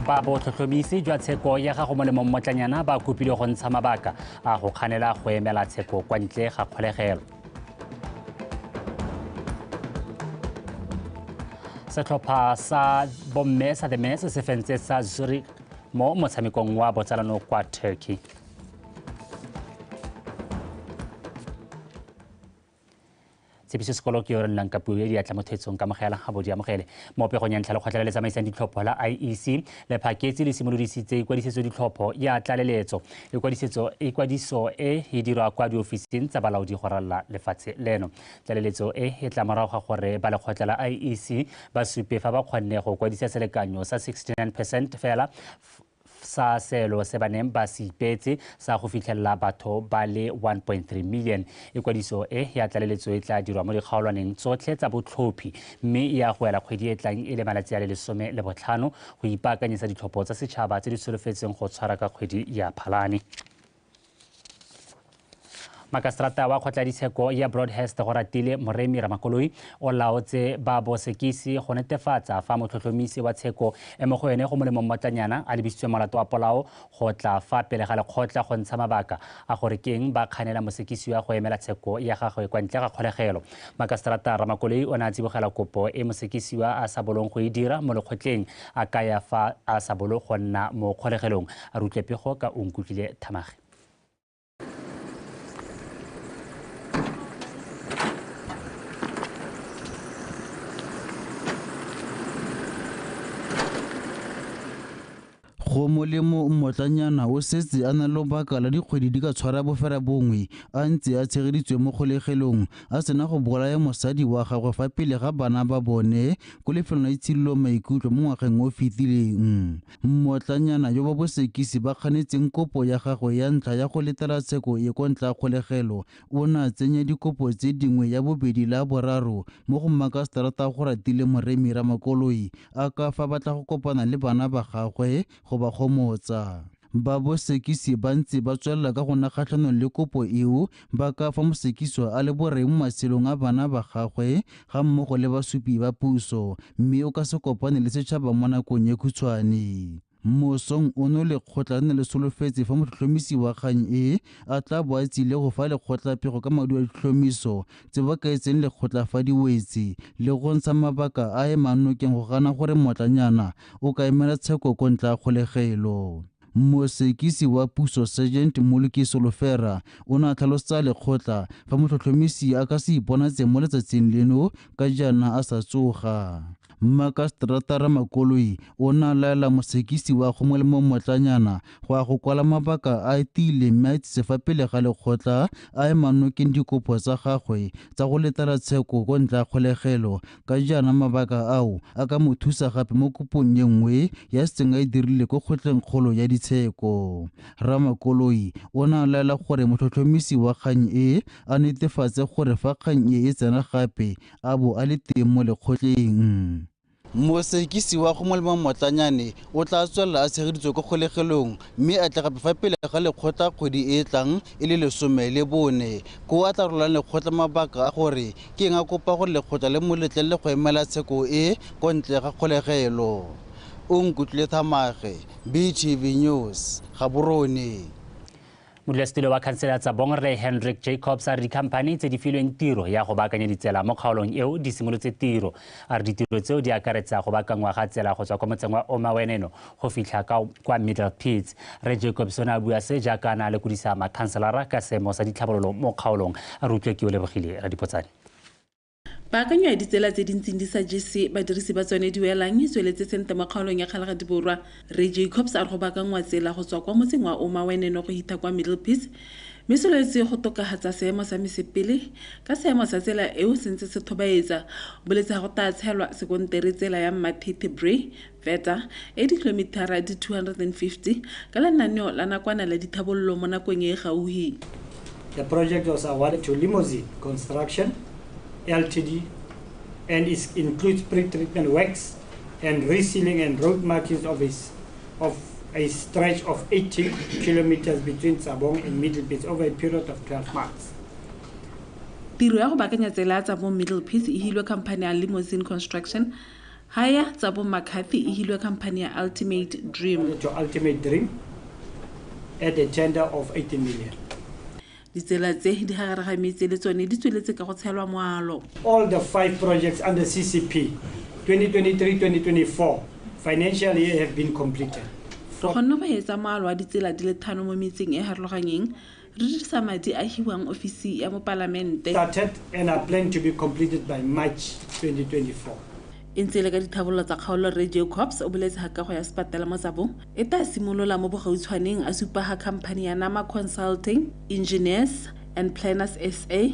ba botlhotlhomisi jwa tsheko ya gago mo lemong motlanyana ba kopile go ntsha mabaka a go kganela go emela tsheko kwa ntle ga kgolegelo. Setlhopha sa bomme sa the Mets se fentse sa Zurich mo motshamekong wa botsalano kwa Turkey. Tsebiso sekolo ke yore nlang ka puo ya diatla mo thetsong ka mogela ga bodi amogele mo pegong ya ntlha le kgotla le tsamaisang ditlhopho la IEC le phaketse le simolodisitse ikwadisetso ditlhopho ya tlaleletso ikwadiso e dirwa kwa diofising tsa balaodi go ralla lefatshe leno. Tlaleletso e tla morago ga gore ba lekgotla la IEC ba supe fa ba kgonne go kwadisa selekanyo sa 69% fela sa selo se baneng ba se ipetse sa go fitlhelela batho ba le 1.3 million. Ikwadiso ya tlaleletso e tla dirwa mo dikgaolwaneng tsotlhe tsa botlhophi mme ya go ela kgwedi e tlang e le malatsi a le 15 go ipaakanyetsa ditlhopho tsa setšhaba tse di solofetseng go tshwara ka kgwedi ya Phalane. Makastrata wa kgotladitsheko ya Broadhurst go ratile Moremi Ramakoloi o laotse ba bosekisi go netefatsa fa motlhotlhomisi wa tsheko e mo go ene go molemo mmotlanyana a lebisitswe molato wa polao go tla fa pele ga lekgotla go ntsha mabaka a gore keng ba kganela mosekisi wa go emela tsheko ya gagwe kwa ntle ga kgolegelo. Makastrata Ramakoloi o ne a tsibogela kopo e mosekisiwa a sa bolong go e dira mo lekgotleng a kaya fa a sa bolo go nna mo kgolegelong. A rutle pego ka Onkutlile Thamage. Go molemo mmotlanyana o setse a na le lobaka la dikgwedi di ka tshwara bofera bongwe a ntse a tshegeditswe mo kgolegelong a sena go bolaya mosadi wa gagwe fa pele ga bana ba bone ko lefelong la itshidilo maikutlo mo ngwageng o fetileng. Mmotlanyana yo ba bosekisi ba kganetseng kopo ya gagwe ya ntlha ya go letela tsheko e kwa ntle ga kgolegelo o na tsenya dikopo tse dingwe ya bobedi la boraro mo go Makastrata go ratile Moremi Ramakoloi a ka fa batla go kopana le bana ba gagwe go ba gomotsa. Ba bosekisi ba ntse ba tswelela ka go nna kgatlhanong le kopo eo ba ka fa mosekisiwa a le boreng mo matshelong a bana ba gagwe ga mmogo le basupi ba puso mme o ka se kopane le setšhaba mo nakong e khutshwane. Mosong ono lekgotla le solofetse fa motlhotlhomisi wa kgang e a tla bo a tsile go fa lekgotla pego ka maduo a ditlhomiso tse ba kaetseng lekgotla fa di wetse le go ntsha mabaka a e manokeng go gana gore mmotlanyana o ka emela tsheko ko ntle ga kgolegelo. Mosekisi wa puso Sergeant Moluki Solofera o ne a tlhalosetsa lekgotla fa motlhotlhomisi a ka se iponatse mo letsatsing leno ka jaana a sa tsoga. Makastrata Ramakoloi o ne a laela mosekisi wa go molemo mmotlanyana go a go kwala mabaka a tile mme a itsise fa pele ga lekgotla a e manokeng dikopo tsa gagwe tsa go letela tsheko ko ntle ga kgolegelo ka jaana mabaka ao a ka mo thusa gape mo kopong ye nngwe ya setseng a e dirile ko kgotleng kgolo ya ditsheko. Ramakoloi o ne a laela gore motlhotlhomisi wa kgang e a netefatse gore fa kgang e tsena gape a bo a le teng mo lekgotleng. Mosekisi wa go molemo mmotlanyane o tla tswelela a tshegeditswe ko kgolegelong mme a tle gape fa pele ga lekgotla kgwedi e tlang e le 14 ko a tla rolang lekgotla mabaka a gore ke eng a kopa gore lekgotla le mo letlelele go emela tsheko e ko ntle ga kgolegelo. Onkutlile Thamage, BTV News, Gaborone. Modulasetulo wa khansele tsa Bongwe Hendrik Jacobs a re dikhamphane tse di filweng tiro ya go baakanya ditsela mo kgaolong eo di simolotse tiro. A re ditiro tseo di akaretsa go baakangwa ga tsela go tswa kwa motseng wa Omaweneno go fitlha kwa Middle Pits. Re Jacobs o ne a bua se jaaka a na le kodisa makhanselara ka seemo sa ditlhabololo mo kgaolong. A re utlwe ke o Lebogile Radipotsane. Paakanyo ya ditsela tse dintseng di sa jese badirisi ba tsone di welang e tsweletse sente mo kgaolong ya Kgalagadi Borwa. Re Jacobs a re go baakangwa tsela go tswa kwa motseng wa Omaweneno go hita kwa Middle Pits mme se letse go tokagatsa seemo sa mesepele ka seemo sa tsela eo sentse se thobaetsa boletse go ta tshelwa sekontere tsela ya Matete Bray Veta e dikilometara di 250 ka lenaneo la nakwana la dithabololo mo nakong e gauhi. The project was awarded to Limousine Construction Ltd and includes pre-treatment works and resealing and road markings of a stretch of 80 kilometers between Sabong and Middle Pits over a period of 12 months. Tiro ya go baakanya tsela tsa mo Middle Pits e hilwe company ya Limousine Construction haya tsa bo McCarthy e hilwe company ya Ultimate Dream to Ultimate Dream at a tender of 18 million. ditsela tse di haragametsi le tsone di tsweletse ka go tshelwa moalo. All the 5 projects under CCP 2023-2024 financial year have been completed. Re kgonne go etsa moalo wa ditsela di le 5 mo metseng e harologanyeng re dirisa madi a hiwang ofisi ya mo palamente. Started and are planned to be completed by March 2024. Ntse le ka dithabololo tsa kgaolo Re Jacobs o boletse ga kago ya sepatala mo tsabo e ta simolola mo bogautshwaneng a supa ga company ya NAKO Consulting Engineers and Planners SA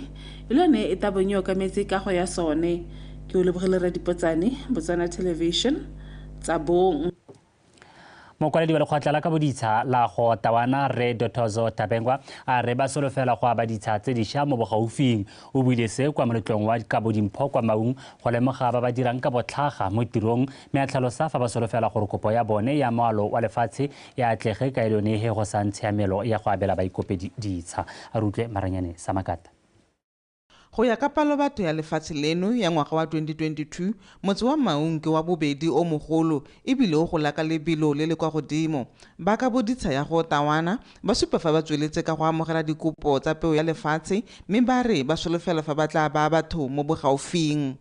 ilone e ta bonyo ka metsi kago ya sone ke o lebogile ra dipotsane BOTSWANA Television tsabong. mokwaledi wa lekgotla la ka boditsha la go tawana Re Dothozo Tabengwa a re ba solofela go aba ditsha tse dišwa mo bogaufing o buile se kwa moletlong wa kabodimpho kwa Maung go lemoga ba ba dirang ka botlhaga mo tirong mme a tlhalosa fa ba solofela gore kopo ya bone ya moalo wa lefatshe ya atlege ka yone he go sa ntshiamelo ya go abela baikopedi ditsha a rutlwe Maranyane Samakata. Go ya ka palo batho ya lefatshe leno ya ngwaga wa 2022 motse wa Maung ke wa bobedi o mogolo ebile o go laka lebelo le le kwa godimo ba ka boditsha ya go tawana ba supa fa ba tsweletse ka go amogela dikopo tsa peo ya lefatshe mme ba re ba solofela fa ba tla ba batho mo bogaufing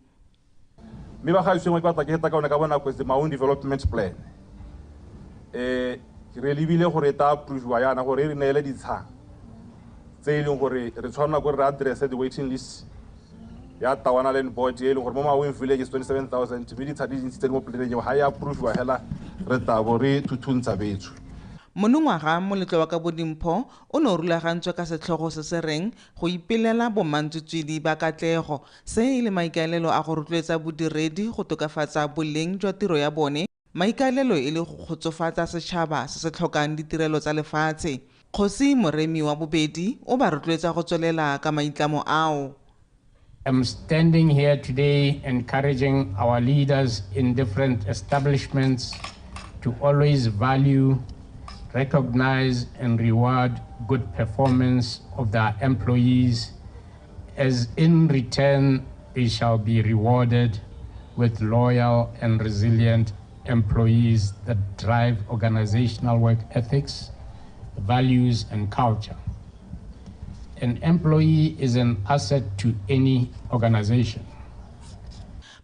mme ba ga mo batla ke heta ka ona ka bona kwetse Maung development plan re lebile gore ta approve yana gore re neele ditsha tse ileng gore re tshwana gore re address the waiting list ya tawana land board e leng gore mo Maung village is 27,000 mme ditsha di ntse mo planeng ha ya approve wa hela re tabo re thuthuntsha betso monongwaga moletlo wa ka bodimpho o no rulagantswe ka setlhogo se se reng go ipelela bomantswetswedi ba katlego se ile maikaelelo a go rotloetsa bodiredi go tokafatsa boleng jwa tiro ya bone maikaelelo e le go khotsofatsa setšhaba se se tlhokang ditirelo tsa lefatshe Khosi Moremi wa bobedi o ba rotloetsa go tswelela ka maitlamo ao. I'm standing here today encouraging our leaders in different establishments to always value, recognize and reward good performance of their employees, as in return they shall be rewarded with loyal and resilient employees that drive organizational work ethics, values and culture. An employee is an asset to any organization.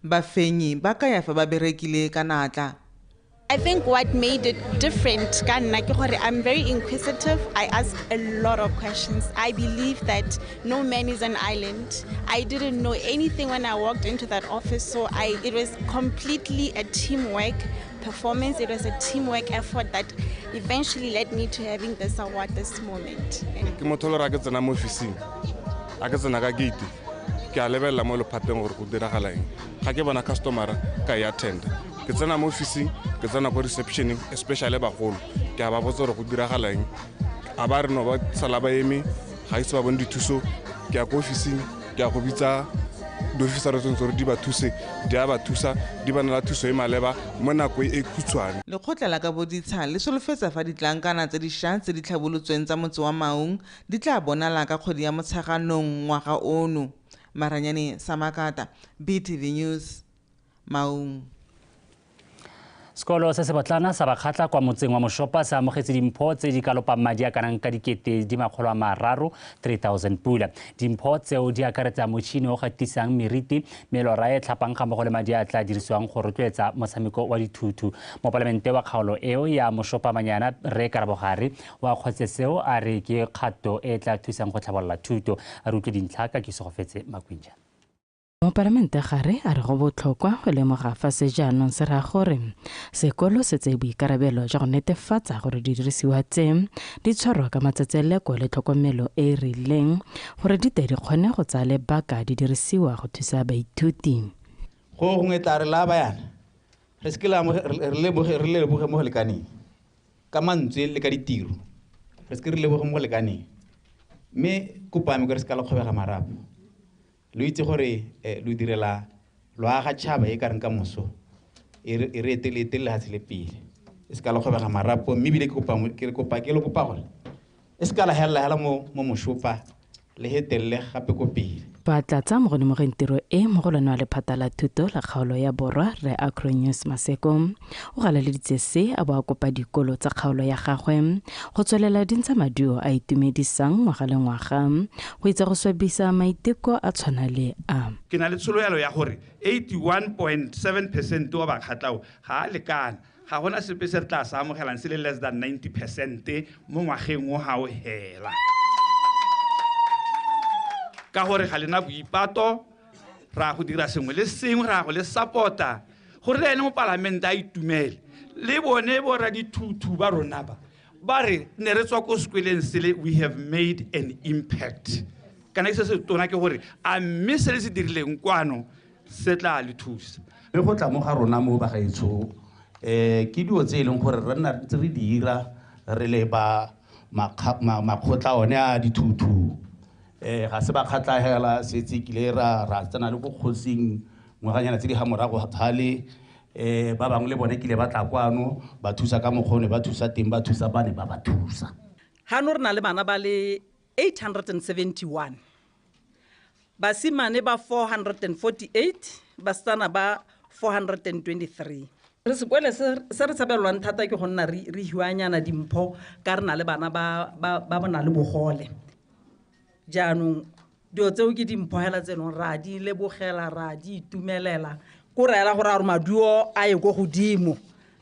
Bafenyi ba ka ya fa ba berekile ka natla. I think what made it different, I'm very inquisitive. I ask a lot of questions. I believe that no man is an island. I didn't know anything when I walked into that office, so it was completely a teamwork performance. It was a teamwork effort that eventually led me to having this award this moment. Ke a lebella mo lephateng gore go diragalang ga ke bona customer ka ya tender ke tsena mo office ke tsena ko reception especially bagolo ke a ba botsa gore go diragalang a ba re no ba sala ba eme ga itse ba bone dithuso ke a ko office ke a go bitsa d'officer tsontse gore di ba thuse di a ba thusa di ba nela thuso e maleba mo nako e khutshwane lekgotla la ka boditsha le solofetsa fa ditlankana tse di sha tse di tlhabolotsweng tsa motse wa Maung di tla bonala ka kgodi ya motsheganong ngwaga ono. Maranyane Samakata, BTV News, Maung. Sekolo se se botlana sa bakgatla kwa motseng wa Moshopa sa amogetse dimpho tse di ka lopang madi a kanang ka dikete di makgolo a mararo 3,000 pula. Dimpho tseo di akaretsa motšhini o gatisang meriti melora e tlhapang ga mmogo le madi a tla dirisiwang go rotloetsa motshameko wa dithuto. Mo palamente wa kgaolo eo ya Moshopa Manyana Re Karabogare wa kgotse seo a re ke kgato e tla thusang go tlhabolola thuto a rutlwe dintlha ka Kisogofetse Makwinja. Mo palamente gare a re go botlhokwa go lemoga fa sejaanong se ra gore sekolo se tse boikarabelo jwa go netefatsa gore didirisiwa tse di tshwarwa ka matsetseleko le tlhokomelo e e rileng gore di tle di kgone go tsaya lebaka di dirisiwa go thusa baithuti. Go gongwe tla re la bayana re se ke re leboge mo go lekaneng ka mantswe le ka ditiro re se ke re leboge mo go lekaneng mme kopame gore se ka le kgobega marapo lo itse gore lo direla lo aga tšhaba e ka reng ka moso e re etelete le hatsele pele e se ka le kgobega marapo mme bile ke lo kopa gore e se ka la hela mo Moshopa le hetelele gape ko pele. ba tlatsa mo godimo ga tiro e mogolwane wa lephata la thuto la kgaolo ya borwa re Acronius Maseko o galaleditse se a bo a kopa dikolo tsa kgaolo ya gagwe go tswelela dintsha maduo a itumedisang ngwaga le ngwaga go itse go swabisa maiteko a tshwana le a ke na le tsholofelo ya gore 81.7% wa bakgatlao ga a lekana ga gona sepe se re tla se amogelang se le less than 90% mo ngwageng o ga o hela ka gore ga lena boipato ra go dira sengwe le sengwe ra go le supporta gore le ene mo parlamente a itumele le bone bo ra dithutu ba rona ba re ne re tswa ko sekweleng sele we have made an impact kana se se tona ke gore a mme se le se dirileng kwano se tla le thusa le go tla mo ga rona mo ba gaetsho ke dio tse eleng gore re nna re dira re le ba makgotla one a dithutu ga se ba kgatlagela setse kile ra tsena le go kgotsing ngwaganyana tse di ga morago thale ba bangwe le bone kile ba tla kwano ba thusa ka mogone ba thusa teng ba thusa bane ba thusa ha no rena le bana ba le 871 basimane ba 448 basetsana ba 423 re sekwele se re tshabelwang thata ke go nna re hiwanyana dimpho ka re na le bana ba bona le bogole jaanong dio tseo ke dimphoela tsenong ra di lebogela ra di itumelela go reela gore a re maduo a ye go godimo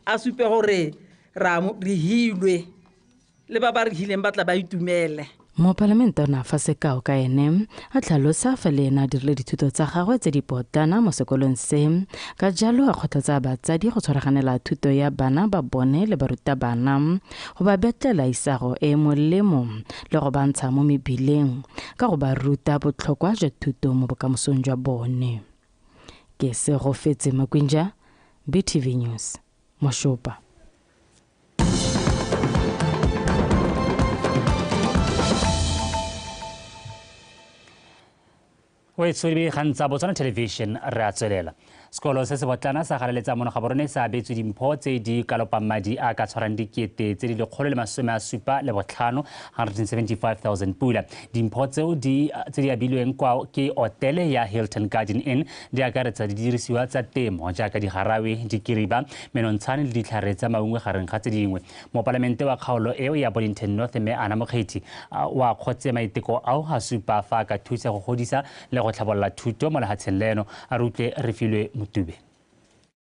a supe gore re hilwe le ba ba re hileng ba tla ba itumele mo parlamente na fa sekao ka ene a tlhalosa fa le ena dirile dithuto tsa gagwe tse di potana mo sekolong se ka jalo a kgothatsa batsadi go tshwaraganela thuto ya bana ba bone le barutabana go ba betlela isago e molemo le go bantsha mo mebileng ka go ba ruta botlhokwa jwa thuto mo bokamosong jwa bone ke se go fetse Makwinja BTV News Moshopa Wetswe gantsa BOTSWANA television re a tswelela sekolo se se botlana sa galeletsa mono ga borone sa abetswe dimpho tse di kalopang madi a ka tshwarang dikete tse di 175 175,000 pula dimpho tseo tse di abilweng kwa ke hotele ya Hilton Garden Inn di akaretsa didirisiwa tsa temo jaaka digarawe dikiriba menontshane le ditlhare tsa maungwe gareng ga tse dingwe mo parlamente wa kgaolo eo ya Bolinton North me ana mokgethi wa khotse maiteko ao ga supa fa ka thusa go godisa le go tlhabolola thuto mo lehatsheng leno a rutle re filwe motube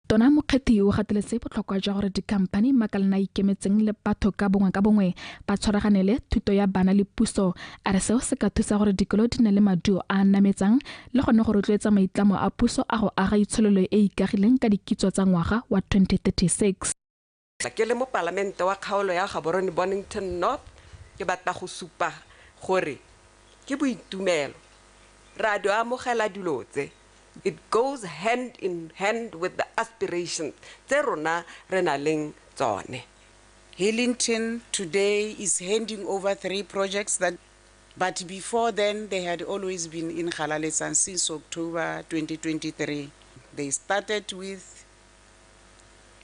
Tona mokgethi o gateletse botlhokwa jwa gore dikhamphani makalana ikemetseng le batho ka bongwe ba tshwaraganele thuto ya bana le puso a re seo se ka thusa gore dikolo di na le maduo a nametsang le gone go rotloetsa maitlamo a puso a go aga itshololo e ikagileng ka dikitso tsa ngwaga wa 2036 ke le mo parlamente wa kgaolo ya Gaborone Bonington North ke batla go supa gore ke boitumelo radio amogela dilotse it goes hand in hand with the aspirations tse rona re na leng tsone. Hillington today is handing over 3 projects but before then they had always been in Galaletsang since October 2023. They started with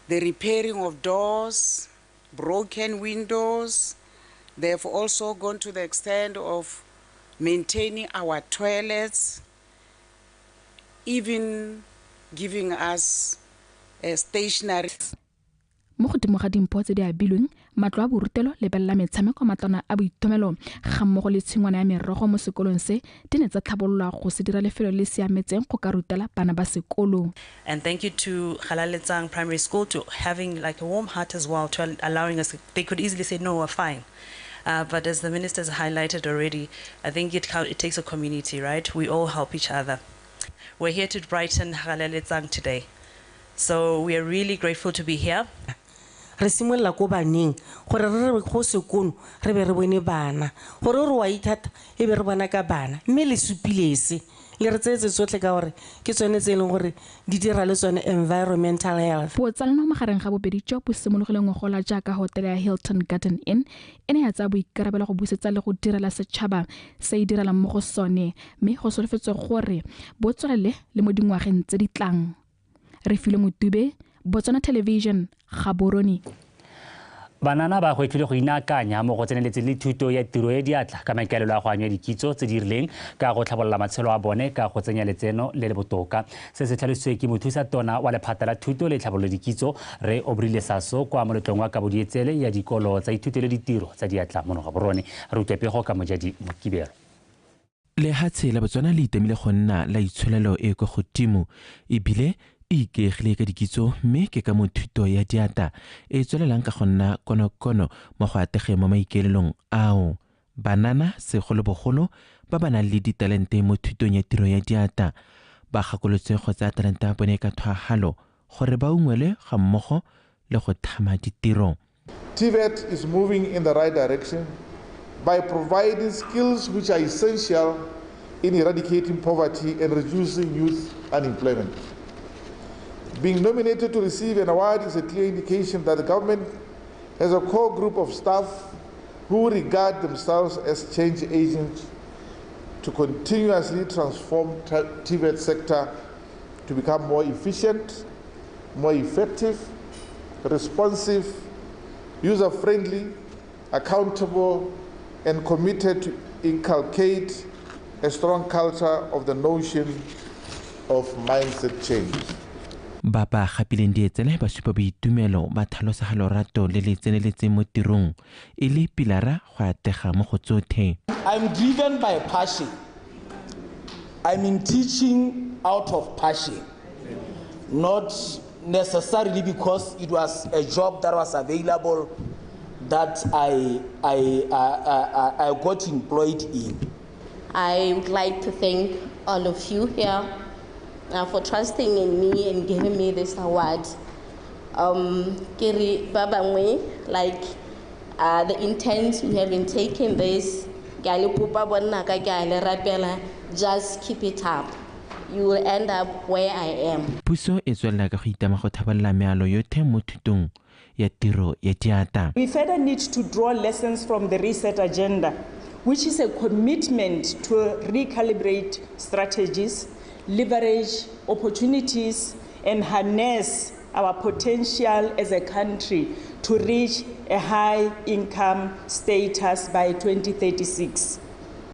the repairing of doors, broken windows. They have also gone to the extent of maintaining our toilets, even giving us stationery. Mo godimo ga dimpho tse di abilweng matlo a borutelo le bella metshameko matlwana a boitumelo ga mmogo le tshingwana ya merogo mo sekolong se di ne tsa tlhabolola go se dira lefelo le siametseng go ka rutela bana ba sekolo. And thank you to Galaletsang Primary School to having like a warm heart as well, to allowing us. They could easily say no, we're fine. But as the minister has highlighted already, I think it takes a community, right? We all help each other. We're here to brighten Galaletsang today. So we are really grateful to be here. Re simolla ko baneng gore re go sekono re be re bone bana gore re wa ithata e be re bona ka bana mme le supilese le re tsetse tsotle ka gore ke tsone tse leng gore di dira le tsone environmental health. Botsalano magareng ga bobedi jo bo simologileng go gola jaaka hotel ya Hilton Garden Inn ene ya tsa boikarabelo go busetsa le go direla setšhaba se e direla mo go sone mme go solofetswe gore bo tswelele le mo dingwageng tse di tlang. Re file motube BOTSWANA television Gaborone. Banana ba go itlhile go inaakanya mo go tseneletse le thuto ya tiro ya diatla ka maikaelelo a go anya dikitso tse di rileng ka go tlhabolola matshelo a bone ka go tsenya letseno le le botoka. Se se tlhalositswe ke mothusa tona wa lephata la thuto le tlhabololo dikitso re Obrile Saso kwa moletlong wa kabodietsele ya dikolo tsa ithuto le ditiro tsa diatla mo Nogaborone. Re utlwe pego ka Mojadi Mokibelo. Lehatshe la Botswana le itemile go nna la itsholelo e go godimo ebile ikegile ka dikitso mme ke ka mothuto ya diata e tswelelang ka go nna konokono mo go atege mo maikaelelong ao. Banana segolobogolo ba ba nang le ditalente mo thutong ya tiro ya diata ba gakolotswe go tsaya talente ya bone ka thwagalo gore ba ungwele ga mmogo le go thama ditiro. TVET is moving in the right direction by providing skills which are essential in eradicating poverty and reducing youth unemployment. Being nominated to receive an award is a clear indication that the government has a core group of staff who regard themselves as change agents to continuously transform the TVET sector to become more efficient, more effective, responsive, user-friendly, accountable, and committed to inculcate a strong culture of the notion of mindset change. Ba ba gapileng dietsele ba supa boitumelo ba tlhalosa ga lorato le le tseneletseng mo tirong e le pilara go atega mo go tsotlhe. I'm driven by passion. I'm in teaching out of passion, not necessarily because it was a job that was available that I got employed in. I would like to thank all of you here for trusting in me and giving me this award. Kiri Babangwe, like the intent who have been taking this, just keep it up. You will end up where I am. Puso e tswelela ka go itama go thaballa mealo yotlhe mo thutong ya tiro ya diata. We further need to draw lessons from the reset agenda, which is a commitment to recalibrate strategies, leverage opportunities, and harness our potential as a country to reach a high income status by 2036.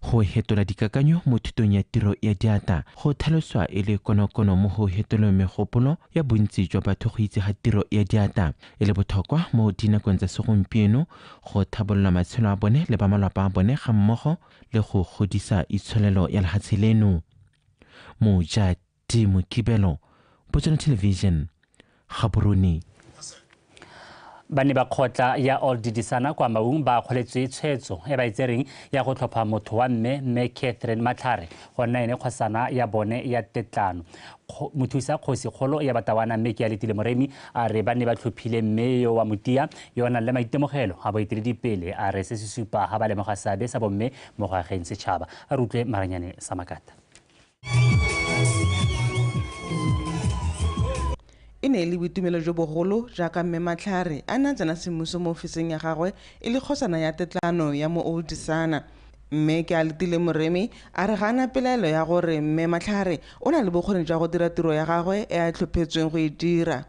Go hetola dikakanyo mo thutong ya tiro ya diata go tlhaloswa e le konokono mo go hetoleng megopolo ya bontsi jwa batho go itse ga tiro ya diata e le botlhokwa mo dinakong tsa segompieno go thabolola matshelo a bone le ba malapa a bone ga mmogo le go godisa itsholelo ya lehatshe leno. Mojadi Mokibelo, BOTSWANA Television, Gaborone. Ba ne ba kgotla ya Oldidisana kwa Maung ba kgoletswe tshwetso e ba itsereng ya go tlhopha motho wa mme Catherine Matlhare go nna ene kgosana ya bone ya tetlano. Mothusa kgosi kgolo ya Batawana mme ke ya Letile Moremi a re ba ne ba tlhophile mme yo wa Motia yo a nang le maitemogelo a boeteledipele a re se se supa ga ba lemoga seabe sa bomme mo go ageng setšhaba. A re utlwe Maranyane Samakata. E ne le boitumelo jo bogolo jaaka mme Matlhare a na tsena semmuso mo ofising ya gagwe e le kgosana ya tetlano ya mo Oldisana. Mme ke a Letile Moremi a re gana pelaelo ya gore mme Matlhare o na le bokgoni jwa go dira tiro ya gagwe e a tlhophetsweng go e dira.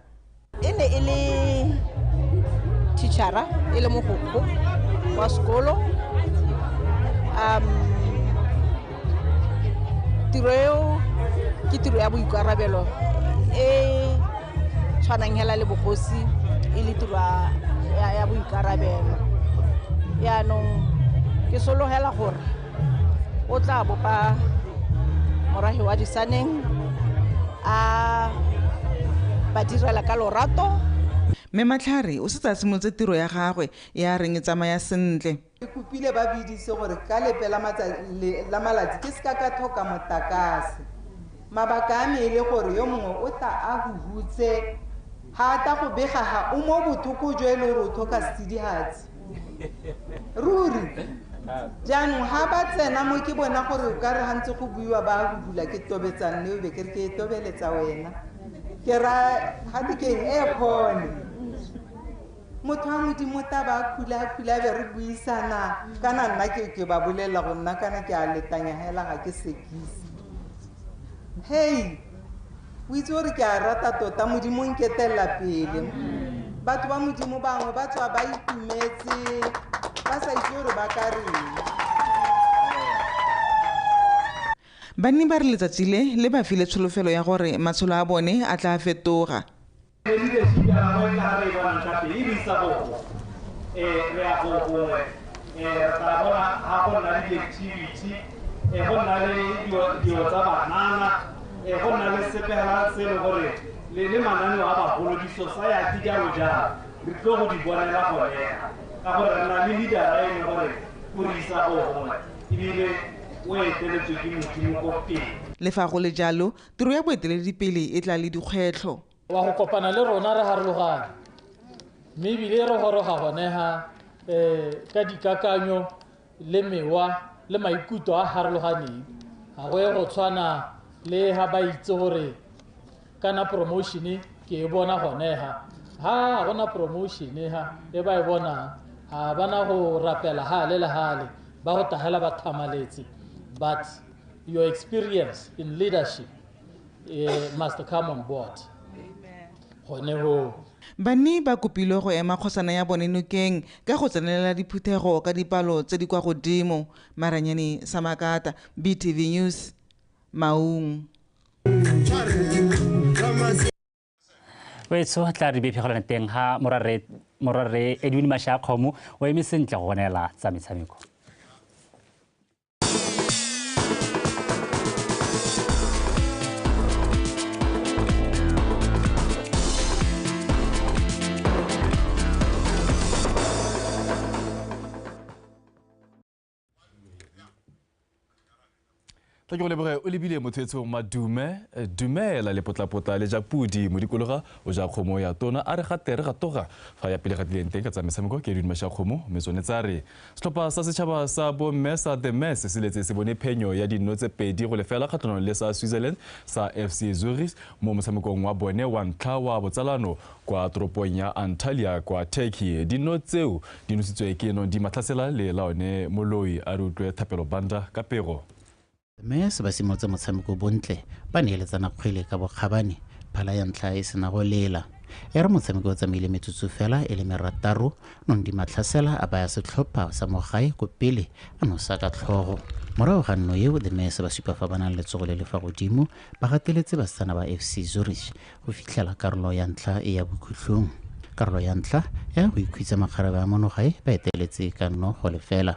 E ne e le teachera e le mogokgo wa sekolo. Tiro eo ke tiro ya boikarabelo tshwanang hela le bogosi e le tiro ya boikarabelo. Yaanong ke sologela gore o tla bopa morahi wa Disaneng a ba direla ka lorato. Mme Matlhare o setse a simolotse tiro ya gagwe ya reng e tsamaya sentle. Ke kopile ba bidise gore ka lepe la malatsi ke seka ka thoka motakase. Mabaka a me e le gore yo mongwe o tla a huhutse ha ta go bega ha o mo bothoko jo e le gore o thoka sedihatsi ruri. Jaanong ha ba tsena mo ke bona gore o ka re gantse go buiwa ba go bula ke tobetsang le o be ke re ke tobeletsa wena ke ra ga ke e khone motho a modimo ta ba khula be re buisana kana nna ke ba bolela go nna kana ke a letanya hela ga ke sekisi. Hey, o itse gore ke a rata tota modimo nketela pele batho ba modimo bangwe ba tswa ba itumetse ba sa itse gore ba ka reng. banni ba re letsatsi le ba file tsholofelo ya gore matsholo a bone a tla fetoga. le mananeo a bagolo di-society jalo jalo re tlo go di bonela gonega ka gore re na le leadera e leng gore o re isa go gongwe ebile o eteletswe ke modimo ko pele. Le fa go le jalo tiro ya boeteledipele e tla le dikgwetlho. wa go kopana le rona re harologane mme ebile re goroga gonega ka dikakanyo le mewa le maikutlo a harologaneng ga go ye go tshwana le ga ba itse gore kana promotion ke e bona gonega ha gona promotion ha e ba e bona ha bana go rapela hale le hale ba go tahela ba thamaletse but your experience in leadership must come on board. Banni ba kopilwe go ema kgosana ya bone nokeng ka go tsenelela diphuthego ka dipalo tse di kwa godimo. Maranyane Samakata, BTV News, Maung. Wetso tla re bephegelana teng ha morare Edwin Mashakgomo o eme sentle go bonela tsa metshameko. Tla ke go leboge o lebile motho madume dumela le potlapotla le ja pudi mo dikologa o ja kgomo ya tona a re gate re gatoga fa ya pele ga dileng teng ka tsa metshameko ke Edwin Mashakgomo me tsone tsa re setlhopha sa setšhaba sa bomme sa the mess se letse se bone phenyo ya dino tse pedi go lefela kgatlhanong le sa Switzerland sa FC Zurich mo motshamekong wa bone wa ntlha wa botsalano kwa toropong ya Antalya kwa Turkey. Dino tseo di nositswe ke no di matlhasela le laone moloi a re utlwe thapelo banda ka pego. Mme se ba simolotse motshameko bontle ba neeletsana kgwele ka bokgabane phala ya ntlha e sena go lela e re motshameko o tsamaile metsotso fela e le merataro nong di matlhasela a baya setlhopha sa mogae ko pele a nosa ka tlhogo morago ga nno eo the mess ba supa fa ba nang letsogo le lefa godimo ba gateletse basetsana ba FC Zurich go fitlhela karolo ya ntlha e ya bokhutlhong. Karolo ya ntlha ya go ikhwitsa makgarebe a monogae ba eteletse ka nno go lefela.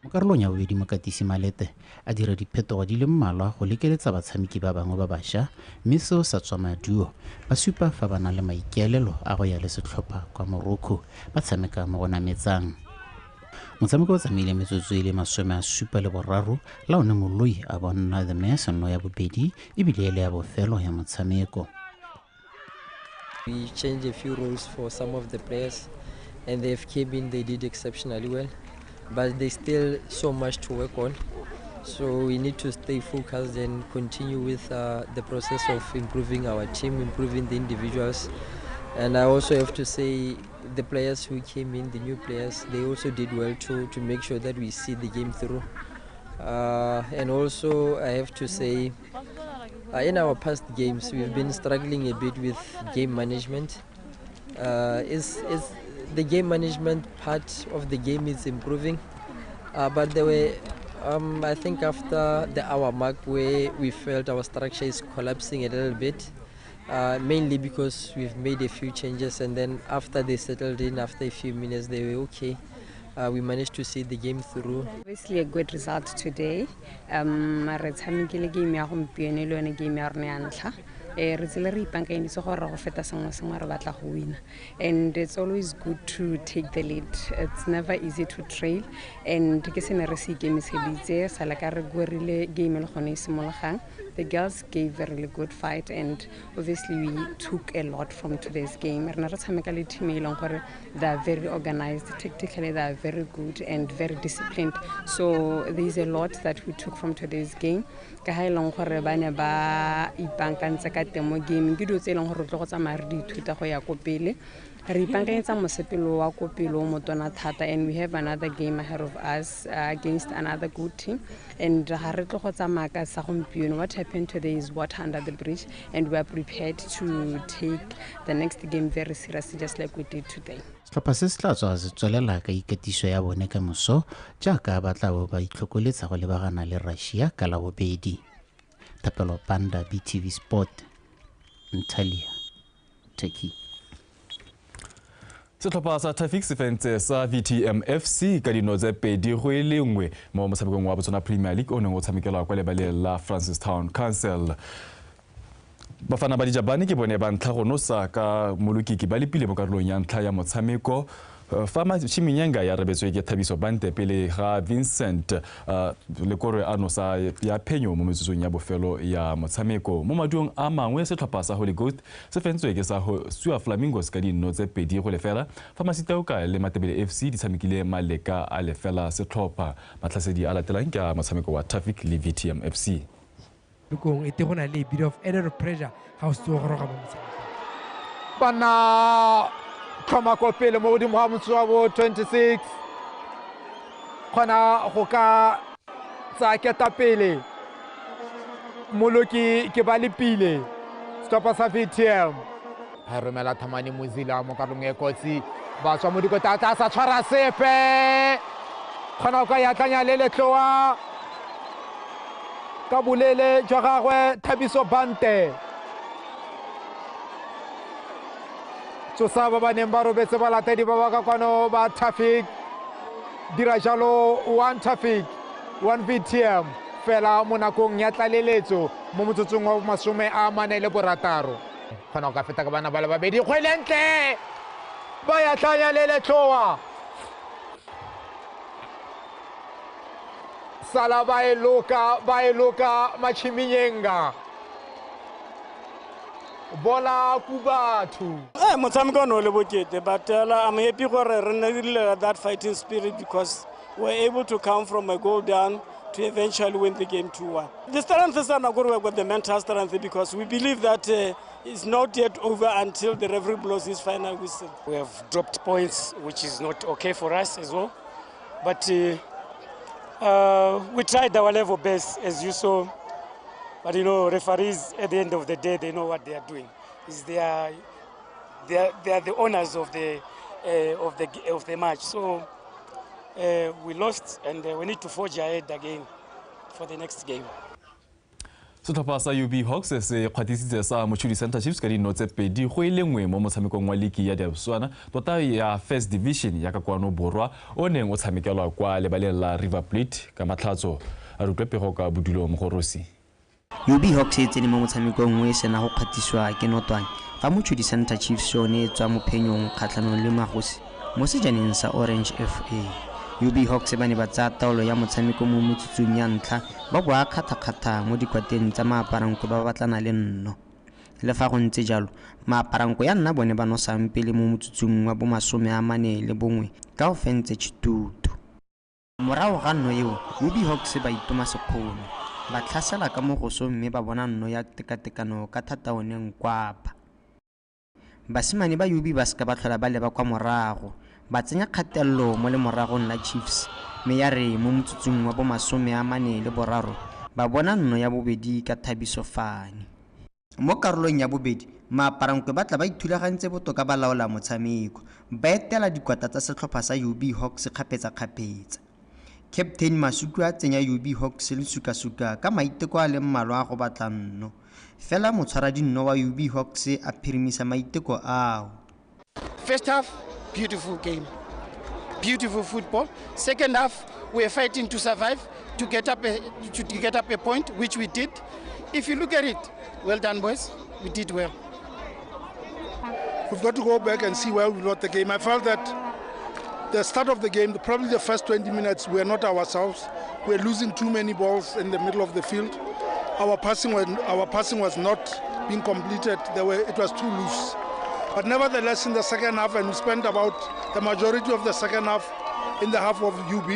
Mo karolong ya bobedi Mokatisi Malete a dira diphetogo di le mmalwa go lekeletsa batshameki ba bangwe ba bašwa mme seo sa tswa maduo ba supa fa ba na le maikaelelo a go ya le setlhopha kwa Morocco ba tshameka mo go nametsang. Motshameko o tsamaile metsotso e le 73 la one moloi a bona the mess nno ya bobedi ebile le ya bofelo ya motshameko. We changed a few rules for some of the players and they've came in, they did exceptionally well. But there's still so much to work on. So we need to stay focused and continue with the process of improving our team, improving the individuals. And I also have to say the players who came in, the new players, they also did well to make sure that we see the game through. And also I have to say in our past games, we've been struggling a bit with game management. The game management part of the game is improving, but there were, I think after the hour mark where we felt our structure is collapsing a little bit, mainly because we've made a few changes and then after they settled in, after a few minutes, they were okay. We managed to see the game through. Obviously a good result today. Re tshamekile game ya gompieno le yone game ya rona ya ntlha. Re tsile re ipankanyeditse gore go feta sengwe sengwe re batla go wina, and it's always good to take the lead. It's never easy to trail, and ke se ne re se ikemiseditse sa la ka re gorile game le gone simologang. The girls gave a really good fight and obviously we took a lot from today's game. Re na re tshameka le team e leng gore they are very organized, tactically they are very good and very disciplined. So there is a lot that we took from today's game. Ka ha e leng gore ba ne ba ipankantse ka temo game ke dilo tse e leng gore tlo go tsamaya re di ithuta go ya ko pele. Re ipankanyetsa mosepelo wa ko pele o motona thata, and we have another game ahead of us against another good team. And ga re tlo go tsamaya ka sa gompieno. What happened today is water under the bridge, and we are prepared to take the next game very seriously, just like we did today. Setlhopha se se tla tswa se tswelela ka ikatiso ya bone ka moso jaaka ba tla bo ba itlhokoletsa go lebagana le Russia ka la bobedi. Thapelo Panda, BTV Sport, Ntalia, Turkey. Setlhopha sa Traffic se fentse sa VTM FC ka dino tse 2-1 mo motshamekong wa BOTSWANA Premier League o neng o tshamekelwa kwa lebaleng la Francistown Council. Bafana ba Dijabane ke bone ba ntlha go nosa ka molokiki ba lepile mo karolong ya ntlha ya motshameko. Fama Chiminyenga ya rebetswe ke Thabiso Bante pele ga Vincent le kore a nosa ya phenyo mo metsotsong ya bofelo ya motshameko. Mo maduong a mangwe setlhopha sa Holy Ghost se fentswe ke sa Sua Flamingos ka dino tse 2-0. Fama Sitauka le Matebele FC di tshamekile maleka a lefela setlhopha. Matlhasedi a latelang ke a motshameko wa Traffic le VTM FC. Lukong ite gona le bit of added pressure ha o se go roga mo motshameko. Bana Koma ko pele mo godimo ga motswabo 26 khona go ka tsa keta pele moloki ke ba lepile stopa sa VTM ha romela Thamani Muzila mo karong e kotsi ba tswa mo dikota tsa sa tshwara sepe khona ka ya tlanya le letloa ka bulele jwa gagwe Thabiso Bante tsosa ba ba neng ba robetse ba latedi ba ba ka kwano ba Traffic dira jalo 1 Traffic 1 VTM fela mo nakong ya tlaleletso mo motsotsong wa 46 khona go ka feta ka bana ba le babedi kgwelentle ba ya tlanya le letloa sala ba e loka Machiminyenga bola kubatu motshameko no le bokete, but I'm happy gore re nne that fighting spirit because we're able to come from a goal down to eventually win the game 2-1. The strength is not going to work with the mental strength because we believe that it's not yet over until the referee blows his final whistle. We have dropped points, which is not okay for us as well, but we tried our level best, as you saw. But you know, referees at the end of the day, they know what they are doing. They are the owners of the match. So we lost, and we need to forge ahead again for the next game. Setlhopha sa UB Hawks se kgwatisitse sa Mochudi Center Chiefs ka dino tse 2-1 mo motshamekong wa ligi ya BOTSWANA tota ya First Division ya ka kwano borwa o neng o tshamekelwa kwa lebaleng la River Plate ka matlhatso a rutlwepego ka bodulo mogorosi. UB Hawks e tsene mo motshamekong o e sena go kgatiswa ke notwane fa Mochudi Center Chiefs yone e tswa mo phenyong kgatlhanong le magosi mo sejaneng sa Orange FA. UB Hawks ba ne ba tsaya taolo ya motshameko mo metsotsong ya ntlha ba boa kgathakgatha mo dikwateng tsa maaparanko ba batlana le nno. Le fa go ntse jalo maaparanko ya nna bone ba nosang pele mo motsotsong wa bo 41 ka o fentse tshitutu. Morago ga nno eo UB Hawks ba itoma sekgono ba tlhasela ka mogoso mme ba bona nno ya tekatekano ka thataoneng kwapa. Basimane ba UB ba ska ba tlhola ba leba kwa morago ba tsenya kgatelelo mo le moragong la Chiefs mme ya re mo motsotsong wa bo 43 ba bona nno ya bobedi ka Thabiso Fane. Mo karolong ya bobedi maaparanko ba tla ba ithulagantse botoka ba laola motshameko ba etela dikwata tsa setlhopha sa UB Hawks kgapetsa-kgapetsa. Captain Masuku a tsenya UB Hawks le sukasuka ka maiteko a le mmalwa go batla nno fela motshwaradi nno wa UB Hawks a phirimisa maiteko ao. First half, beautiful game, beautiful football. Second half, we are fighting to survive, to get up a point, which we did. If you look at it, well done, boys. We did well. We've got to go back and see where we lost the game. I felt that the start of the game, probably the first 20 minutes, we are not ourselves. We are losing too many balls in the middle of the field. Our passing was not being completed. It was too loose. But nevertheless, in the second half, and we spent about the majority of the second half in the half of UB.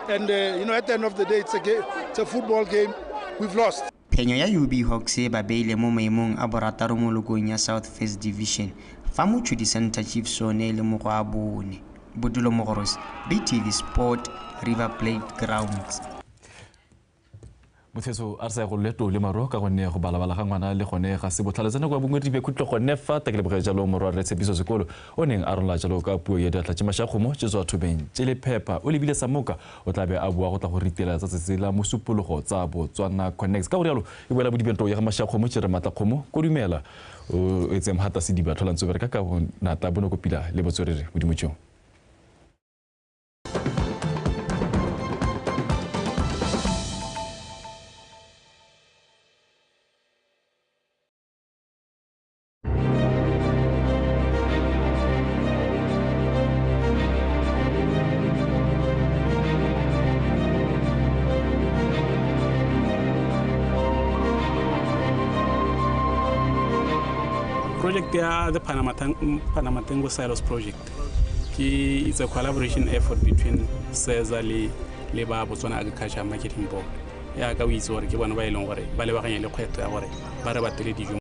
And at the end of the day, it's a football game. We've lost. Phenyo ya UB Hawks ba beile mo maemong a borataro mo lokong ya South First Division fa motšhodi center chief sone le mo go a bone Bodulo Mogoros, BTV Sport, River Plate Grounds. Mothetso a re sa go leto le maro ka gonne go balabala ga ngwana le gone ga se botlhaletsana go bongwe dibe khutlo gone fa ta ke le bogela jalo moro re tshepiso sekolo o neng a rola jalo ka puo ya diatla tse mashakgomo tse tswa thobeng tse le phepa o lebile sa moka o tla be a bua go tla go ritela tsa tsela mosupologo tsa BOTSWANA Connect ka go rialo e boela bodibento ya ga mashakgomo tse re matla kgomo go dumela o etse mhata se diba tlholantso bereka ka bona ta bono kopila le botswerere bodimotšong. Project ya the Panama Tango Silos project. It's a collaboration effort between SETSWANA le ba BOTSWANA Agriculture Marketing Board. Ya ka o itse gore ke bona ba e leng gore ba le baganya le kgwetho ya gore ba re batele dijo